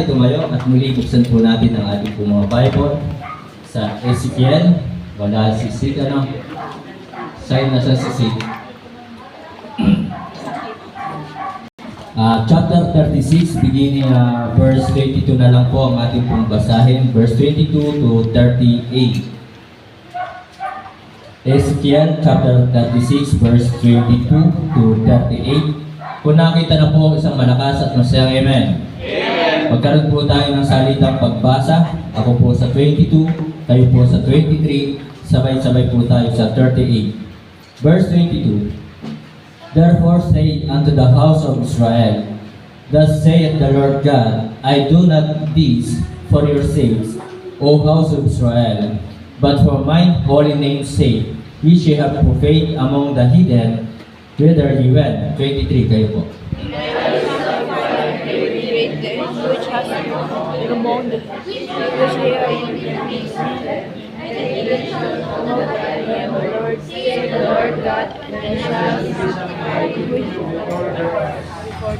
tayo tumayo at muli buksan po natin ang ating po mga Bible sa Ezekiel. Wala si Sid, Sign na sa Sid. Chapter 36, beginning verse 22 na lang po ang ating pong basahin. Verse 22 to 38. Ezekiel chapter 36, verse 22 to 38. Kung nakita na po isang malakas at masayang amen. Magkaroon po tayo ng salitang pagbasa. Ako po sa 22, tayo po sa 23, sabay-sabay po tayo sa 38. Verse 22. Therefore say unto the house of Israel, Thus saith the Lord God, I do not this for your sakes, O house of Israel, but for mine holy name's sake, which ye have profaned among the heathen, whither ye went. 23 kayo po. Which has among the which they are Lord, say the Lord God, and they shall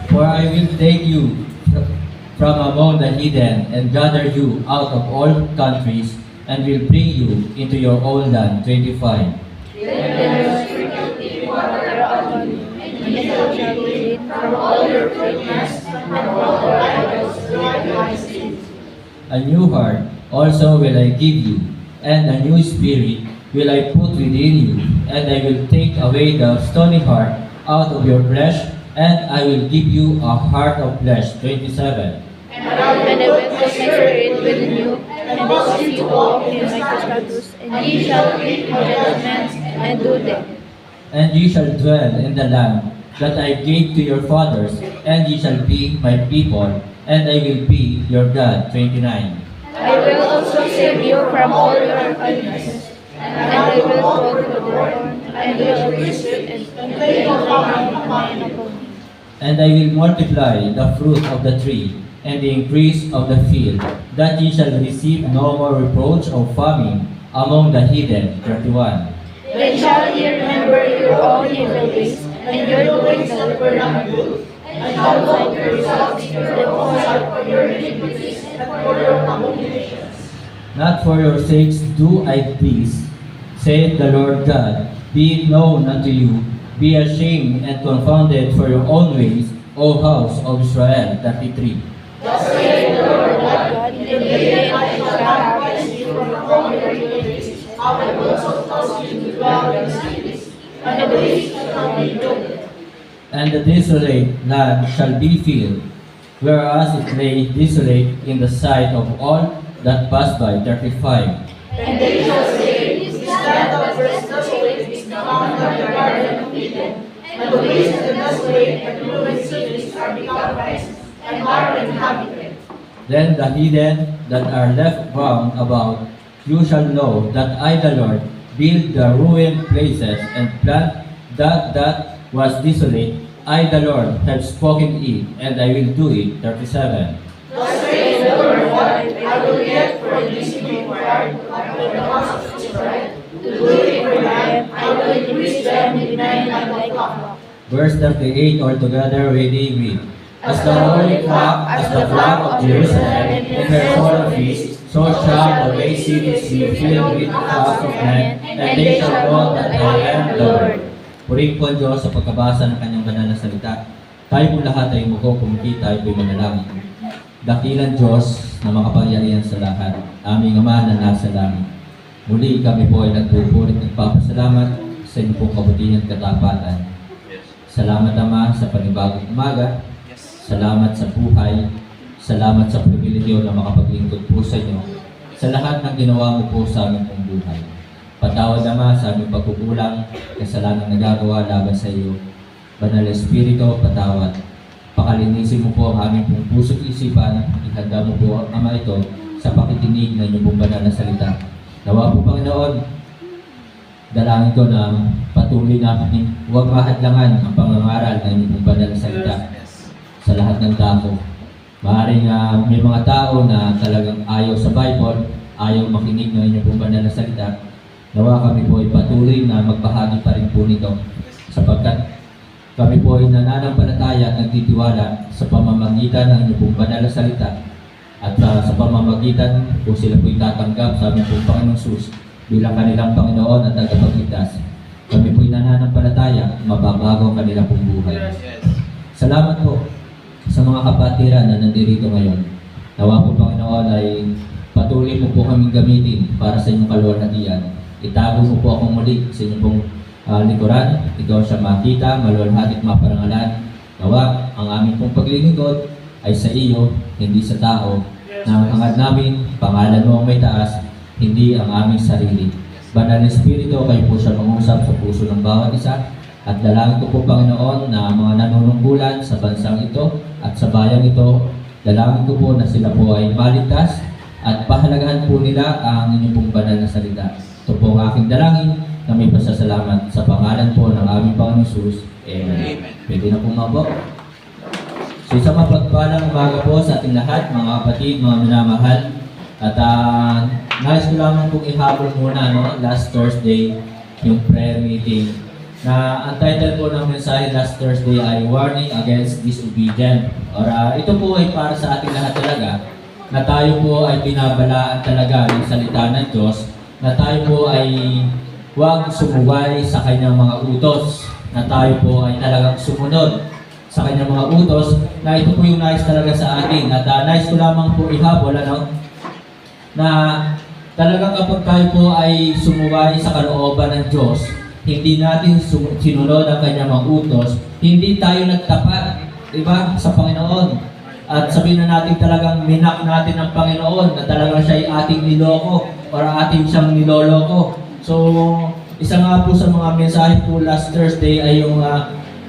For I will take you from among the heathen, and gather you out of all countries, and will bring you into your own land. 25. from all your wickedness and all your idols A new heart also will I give you, and a new spirit will I put within you, and I will take away the stony heart out of your flesh, and I will give you a heart of flesh. 27. And I will put my spirit within you, and cause you to walk in my statutes, and ye shall keep my judgments and do them. And ye shall dwell in the land that I gave to your fathers, and ye shall be my people, and I will be your God. 29. I will also save you from all your uncleanness, and I will call you the Lord, and will appreciate and lay my hand upon you. And I will multiply the fruit of the tree, and the increase of the field, that ye shall receive no more reproach of famine among the heathen. 31. Then shall ye remember your own evil ways, and your doings that were not good, and shall find yourselves in the cause for your iniquities and for your abominations. Not for your sakes do I this, saith the Lord God. Be it known unto you, be ashamed and confounded for your own ways, O house of Israel. 33. Thus saith the Lord God, in the day I shall harvest you from all your iniquities, I will also cause you to dwell in cities, and the waste shall be built. And the desolate land shall be filled, whereas it lay desolate in the sight of all that pass by. 35. And they shall say, This land that was desolate is become like the garden of Eden, and the waste and desolate and ruined cities are become rest, and are inhabited. Then the heathen that are left round about you shall know that I the Lord build the ruined places and plant that was desolate. I the Lord have spoken it, and I will do it. 37. Thus saith the Lord God, I will yet for this required of the house of Israel, to do it for them, I will increase them with 9 like a flock. Verse 38 altogether ready read. As the holy flock, as the flock of Jerusalem, in her solemn feast, so shall the waste cities be filled with the flocks of men, and they shall know that I am the Lord. Purihin po ang Diyos sa pagkabasa ng kanyang banal na salita. Tayo po lahat ay mukhang pumiki, tayo po'y manalangin. Dakilang Diyos na makapangyarihan sa lahat, aming Ama na nasa langit. Muli kami po ay nagpupuri at nagpapasalamat sa inyong pong kabutihan at katapatan. Salamat Ama sa panibagong umaga. Salamat sa buhay. Salamat sa pribilegyo na makapaglingkod po sa inyo sa lahat ng ginawa mo po sa aming pong buhay. Patawad Ama sa aming pagkukulang, kasalanang nagagawa laban sa iyo. Banal na Espiritu, patawad. Pakalinisin mo po ang aming pong puso't isipan. Ihanda mo po Ama ito sa pakikinig ng inyong pong banal na salita. Nawa po Panginoon, dalangin ko na patuloy namin huwag mahadlangan ang pangangaral ng inyong pong banal na salita sa lahat ng tao. Maaaring may mga tao na talagang ayaw sa Bible, ayaw makinig ng inyong pong banal na salita. Nawa kami po ay patuloy na magbahagi pa rin po nito sapagkat kami po ay nananampalataya at nagtitiwala sa pamamagitan ng inyong pong banal na salita At sa pamamagitan po sila po'y tatanggap sa aming pong Panginoong Sus bilang kanilang Panginoon at tagapagligtas. Kami po'y nananampalataya, mababago ang kanilang pong buhay. Salamat po sa mga kapatiran na nandirito ngayon. Nawa po Panginoon ay patuloy mo po kaming gamitin para sa inyong kaluwalhatian. Itago mo po akong muli sa inyong pong likuran. Ikaw siya makita, maluwalhati at maparangalan. Nawa ang aming pong paglilingkod ay sa iyo, hindi sa tao, na ang hangad namin, pangalan mo ang may taas, hindi ang aming sarili. Banal na Espiritu, kayo po siya mangusap sa puso ng bawat isa, at dalangin ko po Panginoon na ang mga nanunungkulan sa bansang ito at sa bayang ito, dalangin ko po na sila po ay maligtas at pahalagahan po nila ang inyong pong banal na salita. Ito po ang aking dalangin na may pasasalamat sa pangalan po ng aming Panginoon Jesus. Amen. Pwede na po mabo. So isang mapagpalang umaga po sa ating lahat, mga kapatid, mga minamahal. At nais ko lamang pong ihabol muna, last Thursday, yung prayer meeting. Na ang title po ng mensahe last Thursday ay Warning Against Disobedience. Or ito po ay para sa ating lahat talaga, na tayo po ay binabalaan talaga ng salita ng Diyos, na tayo po ay huwag sumuway sa kanyang mga utos, na tayo po ay talagang sumunod sa kanyang mga utos, na ito po yung nais talaga sa atin. At nais ko lamang po ihabol, na talagang kapag tayo po ay sumuway sa kalooban ng Diyos, hindi natin sinunod ang kanyang mga utos, hindi tayo nagtapat, diba, sa Panginoon. At sabihin na natin talagang minak natin ang Panginoon, na talagang siya ay ating niloko, or ating siyang niloloko. So, isa nga po sa mga mensahe po last Thursday ay yung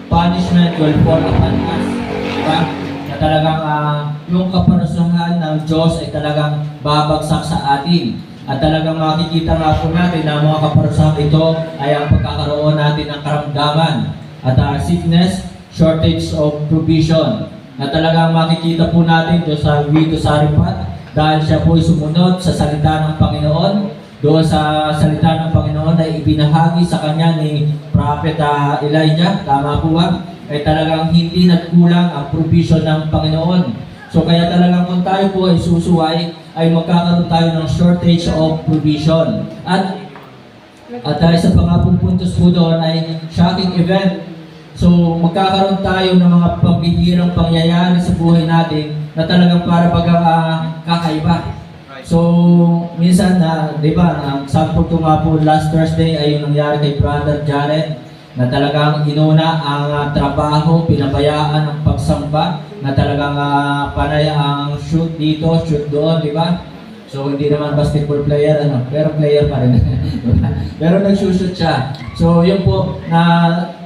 punishment will fall upon us. Diba? Na talagang yung kaparusahan ng Diyos ay talagang babagsak sa atin. At talagang makikita nga po natin na mga kaparusahan ito ay ang pagkakaroon natin ng karamdaman. At sickness, shortage of provision. Na talagang makikita po natin doon sa Wito Saripat dahil siya po ay sumunod sa salita ng Panginoon. Doon sa salita ng Panginoon ay ibinahagi sa kanya ni Prophet Elijah, tama po ba? Ay talagang hindi nagkulang ang provision ng Panginoon. So kaya talagang kung tayo po ay susuway, ay magkakaroon tayo ng shortage of provision. At isa pa nga pong puntos po doon ay shocking event. So magkakaroon tayo ng mga pambihirang pangyayari sa buhay natin na talagang para bagang kakaiba. So, minsan di ba, ang sample ko nga po last Thursday ay yung nangyari kay Brother Jared, na talagang inuna ang trabaho, pinabayaan ang pagsamba, na talagang panay ang shoot dito, shoot doon, di ba? So, hindi naman basketball player, pero player pa rin. Pero nag-shoot siya. So, yun po, na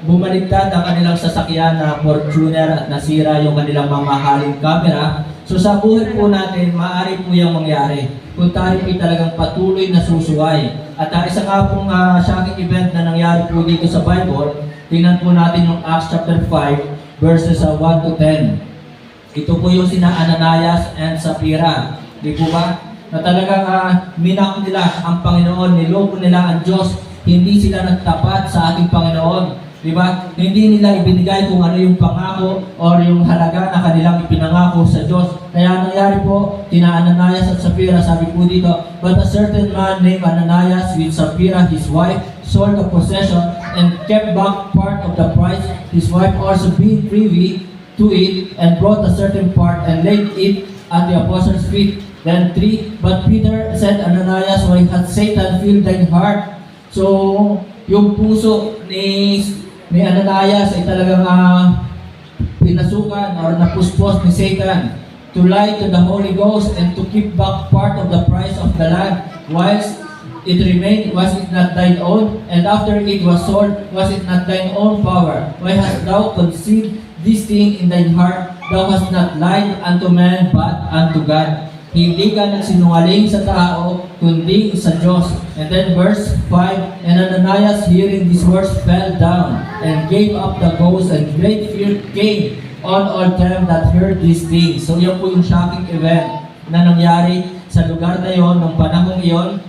bumaligtad ang kanilang sasakyan na Fortuner at nasira yung kanilang mamahaling camera. So sa buhay po natin, maaari po yung mangyari kung tayo ay talagang patuloy na susuway. At isa nga pong shocking event na nangyari po dito sa Bible, tingnan po natin yung Acts chapter 5, verses 1 to 10. Ito po yung sina Ananias and Sapphira. Di po ba? Na talagang minak nila ang Panginoon, niloko nila ang Diyos, hindi sila nagtapat sa ating Panginoon. Diba? Hindi nila ibinigay kung ano yung pangako or yung halaga na kanilang ipinangako sa Diyos. Kaya nangyari po, kina Ananias at Sapphira, sabi po dito, but a certain man named Ananias with Sapphira, his wife, sold a possession and kept back part of the price. His wife also being privy to it and brought a certain part and laid it at the apostles' feet. Then 3, but Peter said, Ananias, why hath Satan filled thine heart? So, yung puso ni Ananias ay talagang pinasukan or napuspos ni Satan to lie to the Holy Ghost and to keep back part of the price of the land whilst it remained, was it not thine own? And after it was sold, was it not thine own power? Why hast thou conceived this thing in thine heart? Thou hast not lied unto man but unto God. Hindi ka nagsinungaling sa tao, kundi sa Diyos. And then verse 5, and Ananias hearing these words fell down and gave up the ghost, and great fear came on all them that heard these things. So yan po yung shocking event na nangyari sa lugar na yon, ng panahong iyon.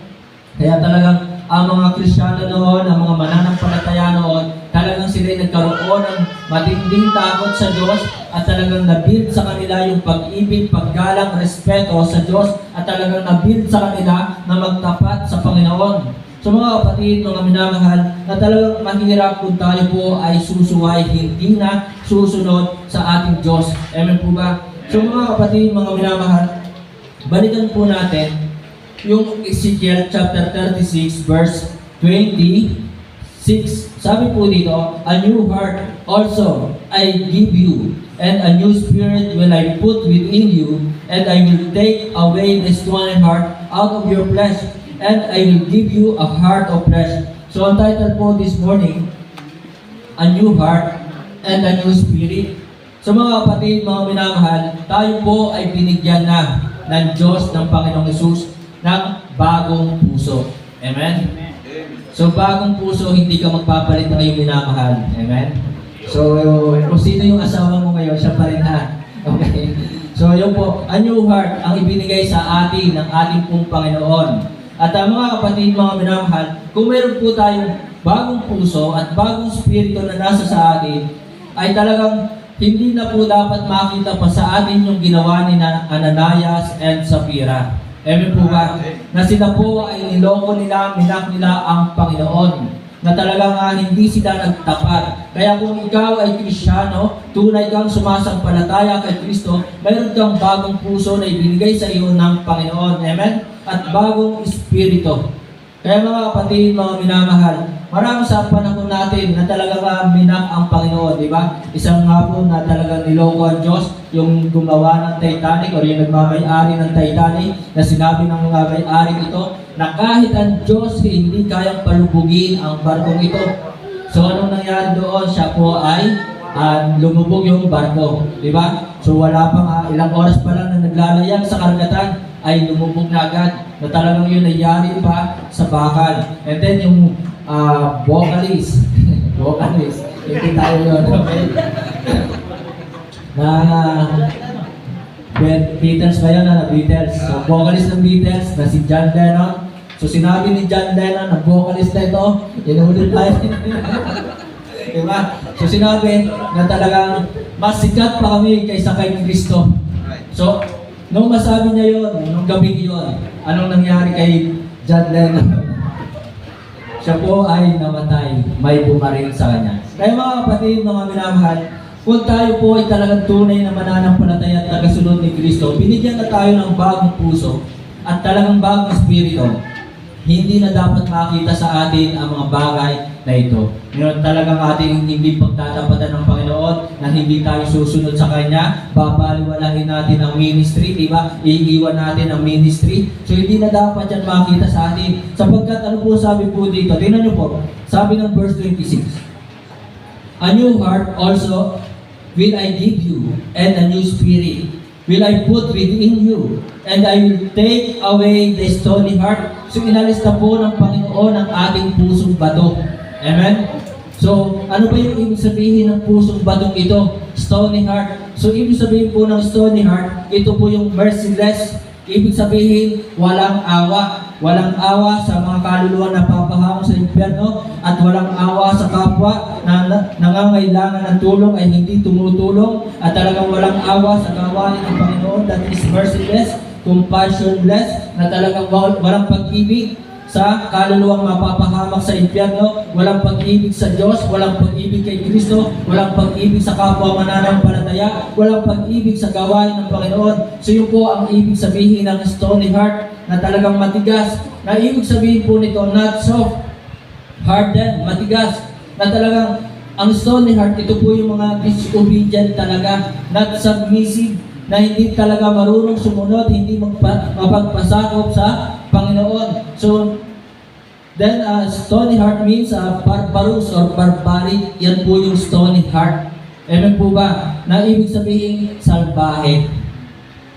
Kaya talagang ang mga Kristiyano noon, ang mga mananampalataya noon, talagang sila nagkaroon ng matinding takot sa Diyos, at talagang nabuild sa kanila yung pag-ibig, paggalang, respeto sa Diyos, at talagang nabuild sa kanila na magtapat sa Panginoon. So mga kapatid, mga minamahal, na talagang mahirap kung tayo po ay susuway, hindi na susunod sa ating Diyos. Amen po ba? So mga kapatid, mga minamahal, balikan po natin yung Ezekiel chapter 36 verse 26. Sabi po dito, a new heart also I give you, and a new spirit will I put within you, and I will take away the stony heart out of your flesh, and I will give you a heart of flesh. So ang title po this morning, a new heart and a new spirit. So mga kapatid, mga minamahal, tayo po ay binigyan na ng Diyos, ng Panginoong Hesus, ng bagong puso. Amen? So bagong puso, hindi ka magpapalit ng iyong minamahal. Amen? So kung sino yung asawa mo ngayon, siya pa rin ha. Okay? So yun po, a new heart ang ibinigay sa atin ng ating pong Panginoon. At mga kapatid, mga minamahal, kung meron po tayong bagong puso at bagong spirito na nasa sa atin, ay talagang hindi na po dapat makita pa sa atin yung ginawa ni Ananias and Sapphira. Amen po ba? Na sila po ay niloko nila, minak nila ang Panginoon. Na talagang hindi sila nagtapat. Kaya kung ikaw ay Kristiyano, tunay kang sumasampalataya kay Kristo, mayroon kang bagong puso na ibinigay sa iyo ng Panginoon. Amen? At bagong espiritu. Kaya mga kapatid, mga minamahal, marami sa panahon natin na talagang minak ang Panginoon, di ba? Isang nga po na talagang niloko ang Diyos, yung gumawa ng Titanic o yung nagmamay-ari ng Titanic, na sinabi ng mga may-ari ito, na kahit ang Diyos hindi kayang palubugin ang barkong ito. So anong nangyari doon? Siya po ay lumubog yung barko, di ba? So wala pang ilang oras pa lang na naglalayag sa karagatan, ay lumubog na agad, na talagang yun nangyari pa sa bakal. And then yung vocalist, hindi tayo yun, okay? Beatles ba yun? Beatles. So vocalist ng Beatles na si John Lennon. So sinabi ni John Lennon na vocalist na ito, inulit tayo. Diba? So sinabi na talagang mas sikat pa kami kaysa kay Kristo. So, nung masabi niya yun, nung gabi yun, anong nangyari kay John Lennon? Siya po ay namatay, may bumaril sa kanya. Kaya mga kapatid, mga minamahal, kung tayo po ay talagang tunay na mananampalataya at tagasunod ni Kristo, binigyan na tayo ng bagong puso at talagang bagong espiritu. Hindi na dapat makita sa atin ang mga bagay na ito. Ngayon talagang ating hindi pagtatapatan ng Panginoon na hindi tayo susunod sa Kanya, babaliwalahin natin ang ministry, di ba? Iiwan natin ang ministry. So hindi na dapat yan makita sa atin. Sapagkat ano po sabi po dito? Tingnan niyo po. Sabi ng verse 26. A new heart also will I give you, and a new spirit will I put within you, and I will take away the stony heart. So inalis na po ng Panginoon ang ating pusong bato. Amen? So, ano ba yung ibig sabihin ng pusong batong ito? Stony heart. So, ibig sabihin po ng stony heart, ito po yung merciless. Ibig sabihin, walang awa. Walang awa sa mga kaluluwa na papahawang sa impyerno, at walang awa sa kapwa na nangangailangan ng tulong ay hindi tumutulong, at talagang walang awa sa gawain ng Panginoon, that is merciless, compassionless, na talagang walang pag-ibig sa kaluluwang mapapahamak sa impyerno, walang pag-ibig sa Diyos, walang pag-ibig kay Kristo, walang pag-ibig sa kapwa mananampalataya, walang pag-ibig sa gawain ng Panginoon. So yun po ang ibig sabihin ng stony heart, na talagang matigas. Na ibig sabihin po nito, not soft, hardened, matigas. Na talagang ang stony heart, ito po yung mga disobedient talaga, not submissive, na hindi talaga marunong sumunod, hindi mapagpasakop sa Panginoon. So, then stony heart means barbarous or barbaric. Yan po yung stony heart. Amen po ba? Na ibig sabihin, salbahe.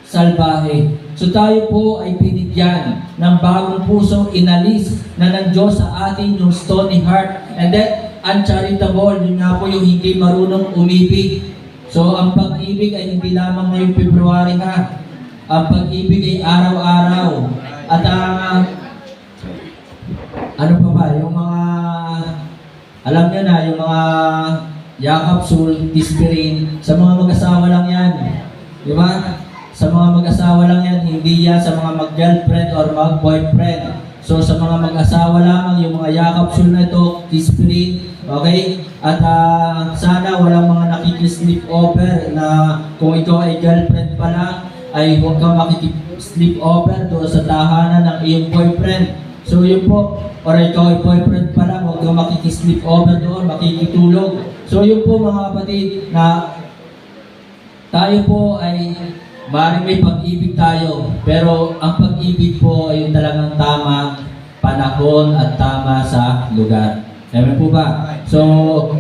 Salbahe. So tayo po ay binigyan ng bagong puso, inalis na ng Diyos sa atin yung stony heart. And then, uncharitable, yun nga po yung hindi marunong umibig. So, ang pag-ibig ay hindi lamang ngayong February ha. Ang pag-ibig ay araw-araw. At ano pa ba, yung mga, alam nyo na, yung mga yakap, sul, tispirin. Sa mga mag-asawa lang yan. Di ba? Sa mga mag-asawa lang yan, hindi yan sa mga mag-girlfriend or mag-boyfriend. So sa mga mag-asawa lamang, yung mga yakap, sul na ito, tispirin. Okay? At sana walang mga nakikisleep over na kung ikaw ay girlfriend pala, ay huwag kang makikisleep over doon sa tahanan ng iyong boyfriend. So yun po, or ikaw ay boyfriend pala, huwag kang makikisleep over doon, makikitulog. So yun po mga kapatid, na tayo po ay maaaring may pag-ibig tayo, pero ang pag-ibig po ay yung talagang tamang panahon at tama sa lugar. Amen po ba? So,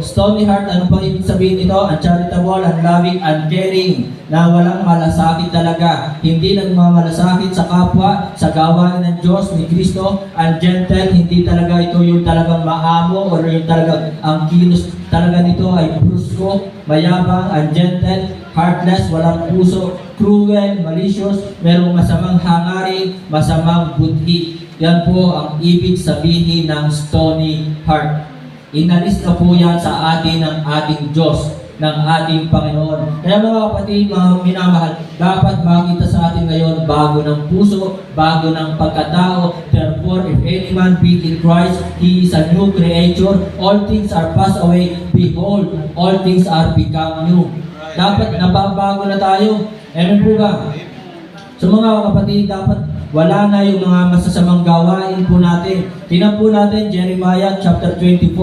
stony heart, ano bang ibig sabihin nito? Uncharitable, unloving, uncaring, na walang malasakit talaga. Hindi nagmamalasakit sa kapwa, sa gawain ng Diyos, ni Kristo. Ungentle, hindi talaga ito yung talagang maamo or yung talagang ang kilos talaga nito ay brusko, mayabang, ungentle, heartless, walang puso, cruel, malicious, merong masamang hangarin, masamang budhi. Yan po ang ibig sabihin ng stony heart. Inalis na po yan sa atin ng ating Diyos, ng ating Panginoon. Kaya mga kapatid, mga minamahal, dapat makita sa atin ngayon bago ng puso, bago ng pagkatao. Therefore, if any man be in Christ, he is a new creature. All things are passed away. Behold, all things are become new. Dapat nababago na tayo. Amen po ba? So mga kapatid, dapat wala na yung mga masasamang gawain po natin. Tingnan po natin Jeremiah chapter 24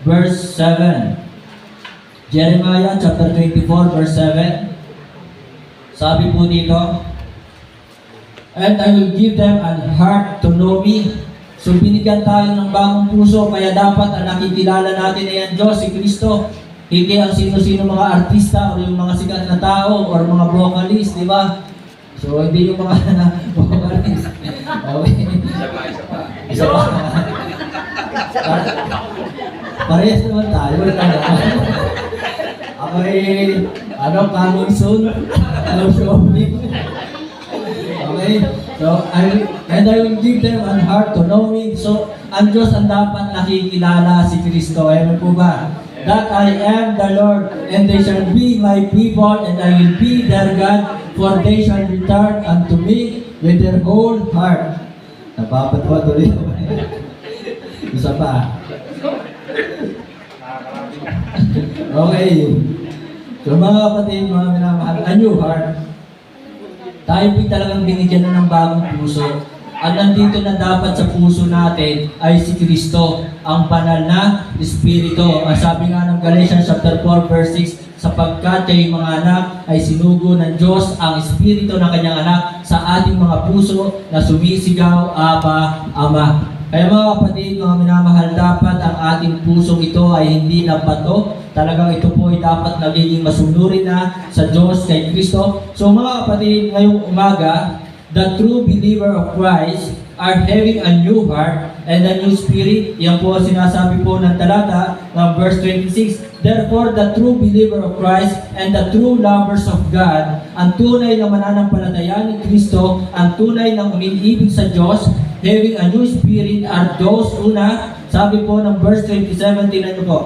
verse 7. Jeremiah chapter 24 verse 7. Sabi po dito, and I will give them an heart to know me. So binigyan tayo ng bagong puso, kaya dapat ang nakikilala natin ay ang Diyos, si Kristo. Hindi ang sino-sino mga artista o yung mga sikat na tao or mga vocalist, di ba? So, hindi yung mga vocalist. Okay. Isa pa. Parehas naman tayo. Ako ay, coming soon. Showing. Okay. So, and I will give them an heart to know me. So, ang Diyos ang dapat nakikilala si Kristo. Ayan po ba? That I am the Lord, and they shall be my people, and I will be their God, for they shall return unto me with their whole heart. Napapatwa tuloy. Isa pa. Okay. So mga kapatid, mga minamahal, a new heart. Tayo po talagang binigyan na ng bagong puso. At nandito na dapat sa puso natin ay si Kristo, ang banal na Espiritu. Ang sabi nga ng Galatians chapter 4 verse 6, sapagkat kayo mga anak ay sinugo ng Diyos ang Espiritu ng kanyang anak sa ating mga puso na sumisigaw, Aba, Ama. Kaya mga kapatid, mga minamahal, dapat ang ating pusong ito ay hindi na bato. Talagang ito po ay dapat nagiging masunurin na sa Diyos kay Kristo. So mga kapatid, ngayong umaga, the true believer of Christ are having a new heart and a new spirit. Yan po sinasabi po ng talata ng verse 26. Therefore, the true believer of Christ and the true lovers of God, ang tunay na mananampalataya ni Kristo, ang tunay na umiibig sa Diyos, having a new spirit are those una, sabi po ng verse 27, tingnan niyo po.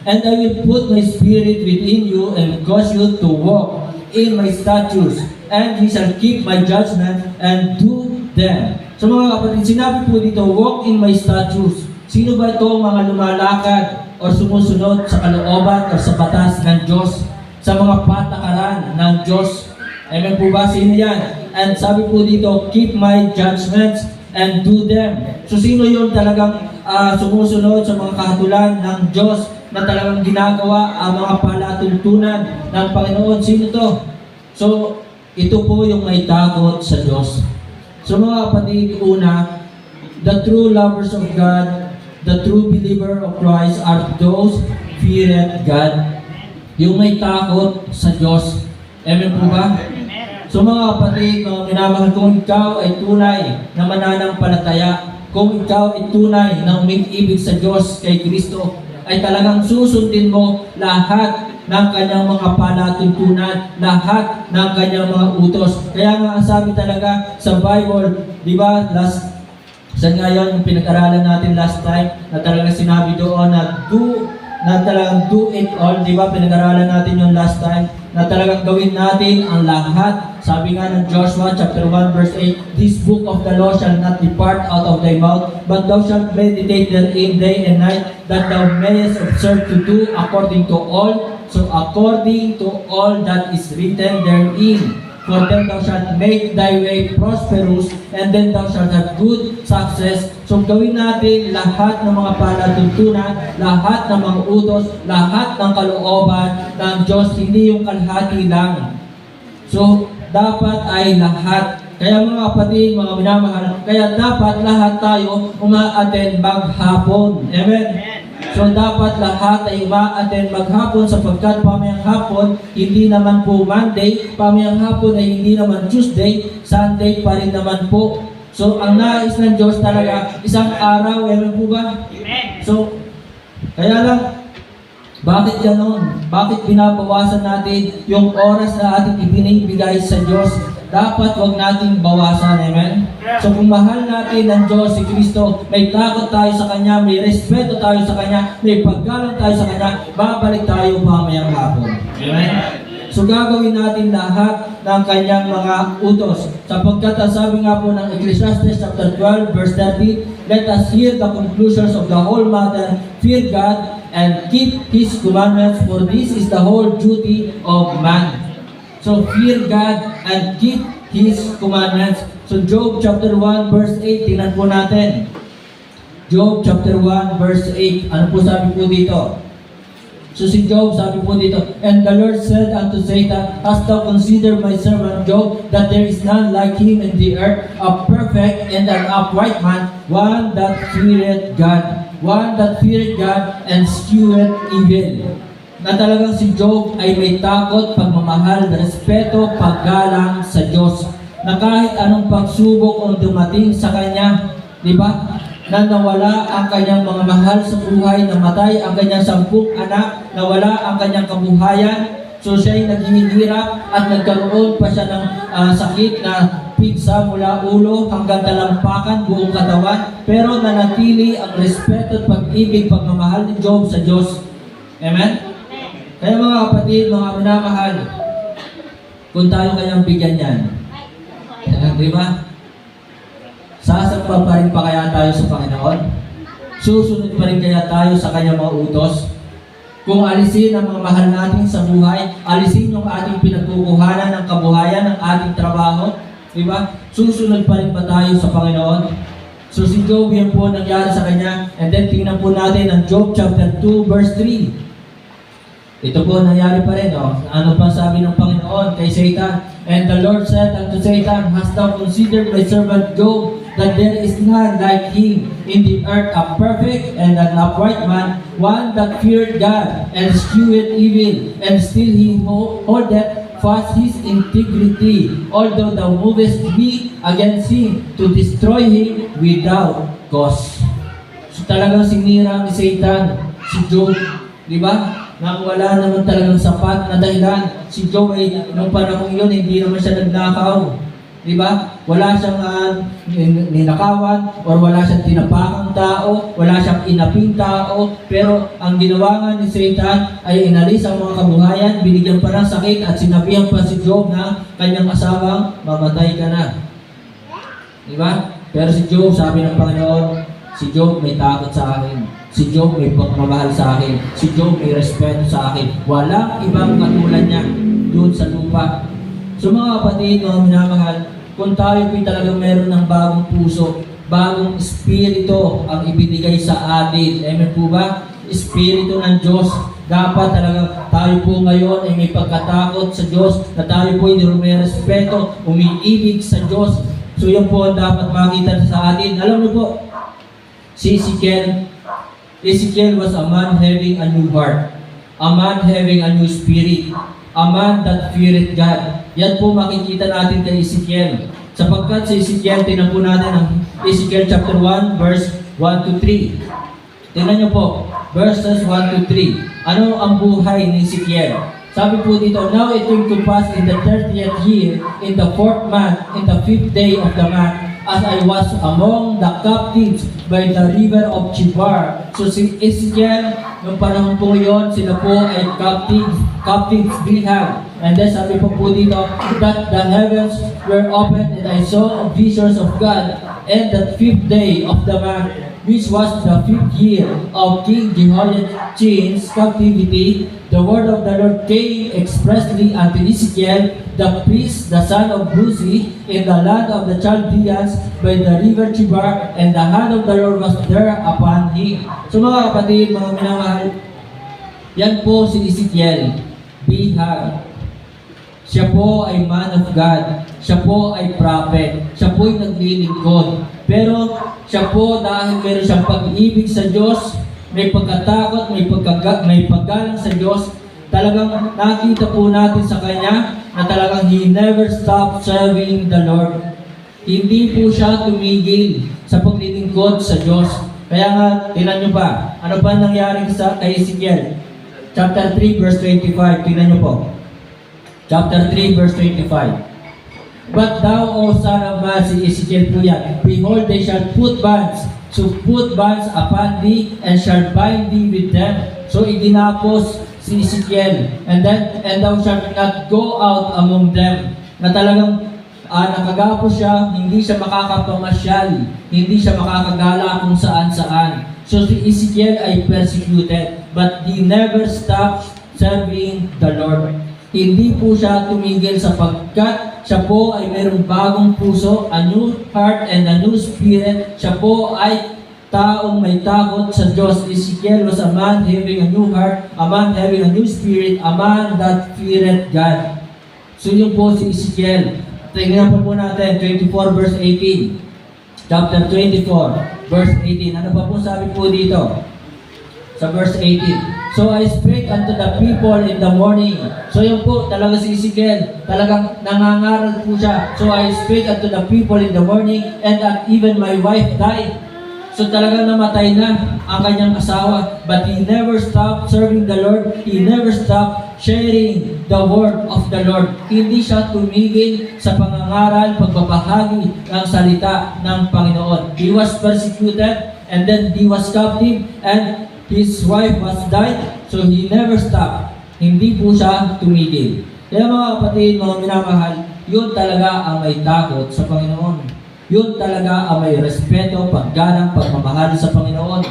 And I will put my spirit within you and cause you to walk in my statutes, and he shall keep my judgment and do them. So mga kapatid, sinabi po dito, walk in my statutes. Sino ba ito mga lumalakad o sumusunod sa kalooban o sa batas ng Diyos, sa mga patakaran ng Diyos? Amen po ba? Sino yan? And sabi po dito, keep my judgments and do them. So sino yun talagang sumusunod sa mga kahatulan ng Diyos na talagang ginagawa ang mga palatuntunan ng Panginoon? Sino to? So, ito po yung may takot sa Diyos. So mga kapatid, una, the true lovers of God, the true believer of Christ are those feared God. Yung may takot sa Diyos. Amen po ba? So mga kapatid, mga minamahal, kung ikaw ay tunay na mananampalataya, kung ikaw ay tunay na umiibig sa Diyos kay Kristo, ay talagang susundin mo lahat ng kanyang mga palatuntunan, lahat ng kanyang mga utos. Kaya nga ang sabi talaga sa Bible, di ba, sa ngayon, yung pinag-aralan natin last time, na talaga sinabi doon na do na talagang do it all, di ba? Pinag-aralan natin yung last time, na talagang gawin natin ang lahat. Sabi nga ng Joshua chapter 1 verse 8, "This book of the law shall not depart out of thy mouth, but thou shalt meditate therein day and night, that thou mayest observe to do according to all that is written therein. For then thou shalt make thy way prosperous, and then thou shalt have good success." So gawin natin lahat ng mga palatuntunan, lahat ng mga utos, lahat ng kalooban ng Diyos, hindi yung kalahati lang. So dapat ay lahat. Kaya mga kapatid, mga minamahal, kaya dapat lahat tayo uma-attend maghapon. Amen? So dapat lahat ay uma-attend maghapon sapagkat pamayang hapon, hindi naman po Monday, pamayang hapon ay hindi naman Tuesday, Sunday pa rin naman po. So ang nais ng Diyos talaga, isang araw, amen po ba? So, kaya lang, bakit ganon? Bakit binabawasan natin yung oras na ating ibinibigay sa Diyos? Dapat wag nating bawasan, amen? So kung mahal natin ang Diyos, si Kristo, may takot tayo sa Kanya, may respeto tayo sa Kanya, may paggalang tayo sa Kanya, babalik tayo mamayang hapon. Amen? So gagawin natin lahat ng Kanyang mga utos. Sapagkat ang sabi nga po ng Ecclesiastes chapter 12 verse 30, "Let us hear the conclusions of the whole matter, fear God, and keep His commandments, for this is the whole duty of man." So fear God and keep His commandments. So Job chapter 1 verse 8, tingnan po natin. Job chapter 1 verse 8, ano po sabi po dito? So si Job, sabi po dito, "And the Lord said unto Satan, Hast thou considered my servant Job, that there is none like him in the earth, a perfect and an upright man, one that feareth God, and escheweth evil." Na talagang si Job ay may takot, pagmamahal, respeto, paggalang sa Diyos. Na kahit anong pagsubok ang dumating sa kanya, di ba? Na nawala ang kanyang mga mahal sa buhay, namatay ang kanyang 10 anak, nawala ang kanyang kabuhayan. So siya ay naghihirap at nagkaroon pa siya ng sakit na pigsa mula ulo hanggang talampakan, buong katawan. Pero nanatili ang respeto at pag-ibig, pagmamahal ni Job sa Diyos. Amen? Kaya mga kapatid, mga minamahal, kung tayo kayang bigyan yan, di ba? Sasamba pa rin pa kaya tayo sa Panginoon? Susunod pa rin kaya tayo sa Kanyang mga utos? Kung alisin ang mga mahal natin sa buhay, alisin yung ating pinagkukuhanan ng kabuhayan, ng ating trabaho, di ba? Susunod pa rin ba tayo sa Panginoon? So si Job, yan po nangyari sa kanya. And then tingnan po natin ang Job chapter 2 verse 3. Ito po nangyari pa rin, oh. Ano pa sabi ng Panginoon kay Satan? "And the Lord said unto Satan, Hast thou considered my servant Job, that there is none like him in the earth, a perfect and an upright man, one that feared God, and escheweth evil, and still he holdeth fast his integrity, although thou movest me against him, to destroy him without cause." So talagang sinira ni Satan si Job, di ba? Na wala naman talagang sapat na dahilan. Si Job ay, nung panahon yun, hindi naman siya nagnakaw. Di ba? Wala siyang ninakawan, or wala siyang tinapakang tao, wala siyang inaping tao. Pero ang ginawa nga ni Satan ay inalis ang mga kabuhayan, binigyan pa ng sakit, at sinabihan pa si Job na kanyang asawang, mamatay ka na. Di ba? Pero si Job, sabi ng Panginoon, si Job may takot sa akin. Si Job may pagmamahal sa akin. Si Job may respeto sa akin. Walang ibang katulad niya doon sa lupa. So mga kapatid, mga minamahal, kung tayo po talagang meron ng bagong puso, bagong espiritu ang ibinigay sa atin. Amen po ba? Espiritu ng Diyos. Dapat talaga tayo po ngayon ay may pagkatakot sa Diyos, na tayo po ay may respeto, umiibig sa Diyos. So yan po ang dapat makita sa atin. Alam mo po, si Ezekiel was a man having a new heart, a man having a new spirit, a man that feared God. Yan po makikita natin kay Ezekiel. Sapagkat si Ezekiel, tingnan po natin ang Ezekiel chapter 1 verse 1 to 3. Tingnan niyo po, verses 1 to 3. Ano ang buhay ni Ezekiel? Sabi po dito, "Now it came to pass in the 30th year, in the 4th month, in the 5th day of the month, as I was among the captives by the river of Chibar. So si Ezekiel, nung panahon po yon, sila po ay captives Bilhag. And then sabi po dito, that the heavens were opened and I saw visions of God, and the 5th day of the month, which was the 5th year of King Jehoiachin's captivity, the word of the Lord came expressly unto Ezekiel, the priest, the son of Buzi, in the land of the Chaldeans by the river Chibar, and the hand of the Lord was there upon him. So mga kapatid, mga minamahal, yan po si Ezekiel, Bihag. Siya po ay man of God. Siya po ay prophet. Siya po ay naglilingkod. Pero siya po dahil meron siyang pag-ibig sa Diyos, may pagkatakot, may paggalang sa Diyos, talagang nakita po natin sa kanya na talagang he never stopped serving the Lord. Hindi po siya tumigil sa paglilingkod sa Diyos. Kaya nga, tingnan nyo pa, ano pa nangyari kay Ezekiel? Chapter 3, verse 25, tingnan nyo po. Chapter 3, verse 25. But thou, O son of man, si Ezekiel po yan, behold, they shall put bands. So put bands upon thee, and shall bind thee with them. So iginapos si Ezekiel. And thou shalt not go out among them. Na talagang nakagapos siya, hindi siya makakapamasyal, hindi siya makakagala kung saan-saan. So si Ezekiel ay persecuted, but he never stopped serving the Lord. Hindi po siya tumigil sapagkat siya po ay mayroong bagong puso, a new heart and a new spirit. Siya po ay taong may takot sa Diyos. Ezekiel was a man having a new heart, a man having a new spirit, a man that feared God. So yun po si Ezekiel. Tingnan po natin, 24 verse 18. Chapter 24, verse 18. Ano pa po sabi po dito? Sa verse 18. So I spake unto the people in the morning. So yun po, talaga si Ezekiel, talagang nangangaral po siya. So I spake unto the people in the morning, and that even my wife died. So talagang namatay na ang kanyang asawa. But he never stopped serving the Lord. He never stopped sharing the word of the Lord. Hindi siya tumigil sa pangangaral, pagbabahagi ng salita ng Panginoon. He was persecuted, and then he was captive, and his wife was died, so he never stopped. Hindi po siya tumigil. Kaya mga kapatid, mga minamahal, yun talaga ang may takot sa Panginoon. Yun talaga ang may respeto, paggalang, pagmamahal sa Panginoon.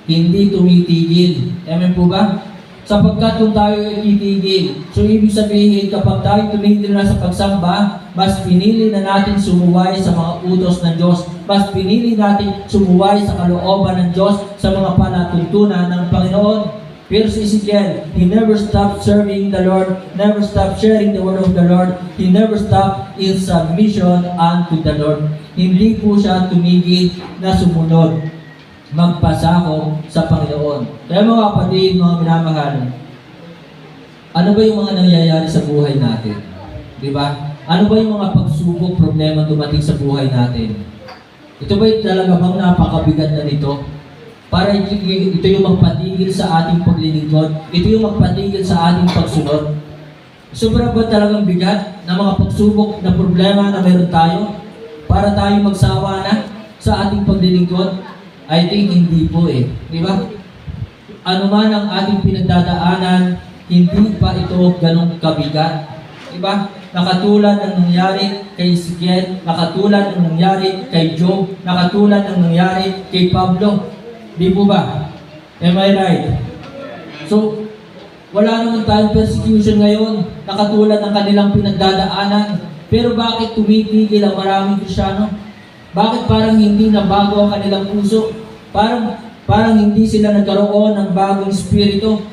Hindi tumitigil. Amen po ba? Sapagkat kung tayo ay titigil, so ibig sabihin kapag tayo tumigil na sa pagsamba, mas pinili na natin sumuway sa mga utos ng Diyos. Mas pinili natin sumuway sa kalooban ng Diyos, sa mga palatuntunan ng Panginoon. Pero si Ezekiel, he never stopped serving the Lord, never stopped sharing the word of the Lord, he never stopped in submission unto the Lord. Hindi po siya tumigil na sumunod, magpasako sa Panginoon. Kaya mga kapatid, mga minamahal, ano ba yung mga nangyayari sa buhay natin? Di ba? Ano ba yung mga pagsubok, problema dumating sa buhay natin? Ito ba yung talaga bang napakabigat na nito? Para ito yung magpatigil sa ating paglilingkod, ito yung magpatigil sa ating pagsunod. Sobra ba talagang bigat na mga pagsubok na problema na meron tayo para tayo magsawa na sa ating paglilingkod? I think hindi po eh. Di ba? Ano man ang ating pinagdadaanan, hindi pa ito ganong kabigat. Di ba? Nakatulad ng nangyari kay Ezekiel, nakatulad ng nangyari kay Job, nakatulad ng nangyari kay Pablo. Di po ba? Am I right? So, wala naman tayong persecution ngayon, nakatulad ng kanilang pinagdadaanan. Pero bakit tumitigil ang maraming Kristyano? Bakit parang hindi na bago ang kanilang puso? Parang hindi sila nagkaroon ng bagong spirito.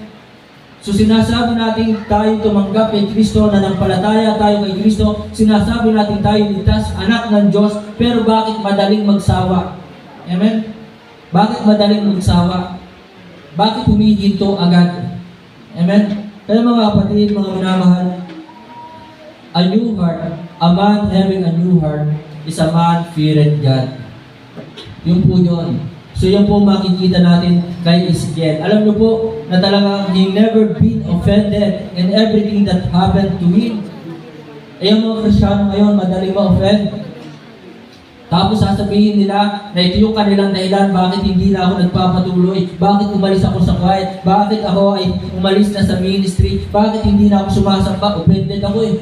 So sinasabi natin tayo tumanggap kay Kristo, nanampalataya tayo kay Kristo, sinasabi natin tayo ligtas, anak ng Diyos, pero bakit madaling magsawa? Amen? Bakit madaling magsawa? Bakit humihinto agad? Amen? Kaya mga kapatid, mga minamahal, a new heart, a man having a new heart, is a man feared God. Yung po yun. So yan po makikita natin kay Ezekiel. Alam niyo po na talagang he never been offended in everything that happened to him. Eh yung mga Kristyano ngayon, madaling ma-offend. Tapos sasabihin nila na ito yung kanilang dahilan bakit hindi na ako nagpapatuloy, bakit umalis ako sa choir, bakit ako ay umalis na sa ministry, bakit hindi na ako sumasamba, offended ako eh.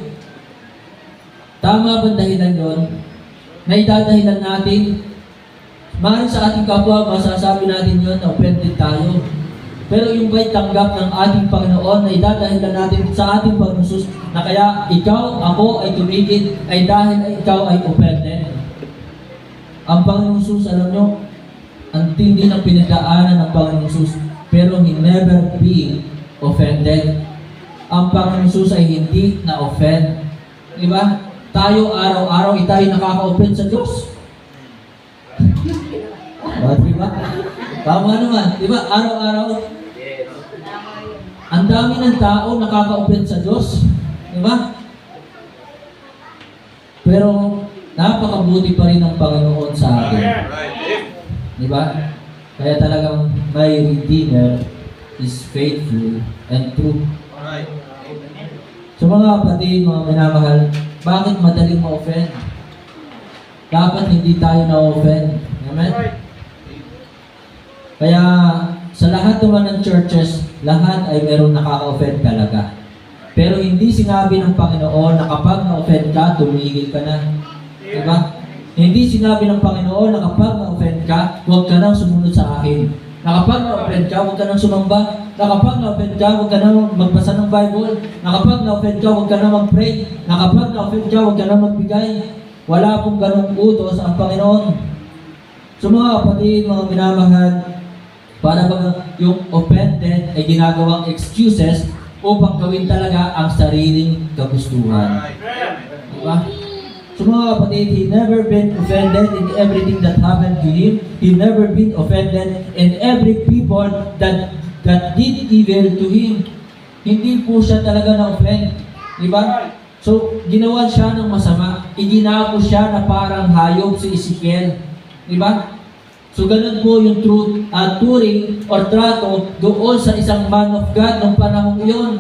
Tama ba dahilan yun? Na idadahilan natin? Maaaring sa ating kapwa, masasabi natin yun na offended tayo. Pero yung ba'y tanggap ng ating Panginoon na idadahilan natin sa ating Panginoon Jesus na kaya ikaw, ako ay tumigil ay dahil ay ikaw ay offended. Ang Panginoon Jesus, alam nyo, ang tindi ng pinagdaanan ng Panginoon Jesus, pero He never be offended. Ang Panginoon Jesus ay hindi na-offend. Diba? Tayo araw-araw, tayo nakaka-offend sa Diyos. Diba? Tama naman. Diba? Araw-araw, ang dami ng tao nakaka-offend sa Diyos. Diba? Pero, napakabuti pa rin ng Panginoon sa atin. Diba? Kaya talagang my Redeemer is faithful and true. So mga kapatid, mga minamahal, bakit madaling ma-offend? Dapat hindi tayo na-offend. Amen? Kaya sa lahat naman ng churches, lahat ay meron nakaka-offend talaga. Pero hindi sinabi ng Panginoon na kapag na-offend ka, tumigil ka na. Diba? Hindi sinabi ng Panginoon na kapag na-offend ka, huwag ka nang sumunod sa akin. Na kapag na-offend ka, huwag ka nang sumamba. Na kapag na-offend ka, huwag ka nang magbasa ng Bible. Na kapag na-offend ka, huwag ka nang mag-pray. Na kapag na-offend ka, huwag ka nang magbigay. Wala pong ganong utos ang Panginoon. So mga kapatid, mga minamahal, para ba yung offended ay ginagawang excuses upang gawin talaga ang sariling kagustuhan. Diba? So mga kapatid, He never been offended in everything that happened to Him. He never been offended in every people that did evil to Him. Hindi po siya talaga na-offend. Diba? So, ginawa siya ng masama. Iginako siya na parang hayop si Ezekiel. Diba? So, ganun po yung turing or trato doon sa isang man of God ng panahon iyon.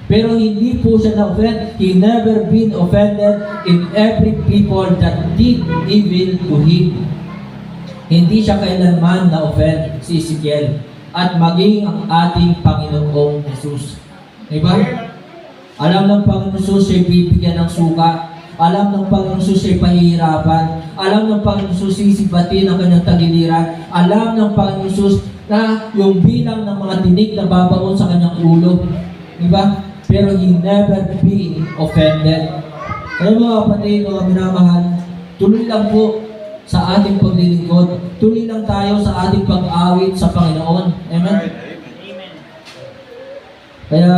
Pero hindi po siya na-offend. He never been offended in every people that did evil to Him. Hindi siya kailanman na-offend si Ezekiel. At maging ang ating Panginoong Jesus. Diba? Alam ng Panginoong Jesus siya bibigyan ng suka. Alam ng Panginoong Jesus siya pahihirapan. Alam ng Panginoong Jesus sisibatin ang kanyang tagiliran. Alam ng Panginoong Jesus na yung bilang ng mga tinig na babaon sa kanyang ulo. Diba? Pero He never be offended. Kaya mga kapatid, mga minamahal, tuloy lang po sa ating paglilingkod. Tuloy lang tayo sa ating pag-awit sa Panginoon. Amen? Kaya,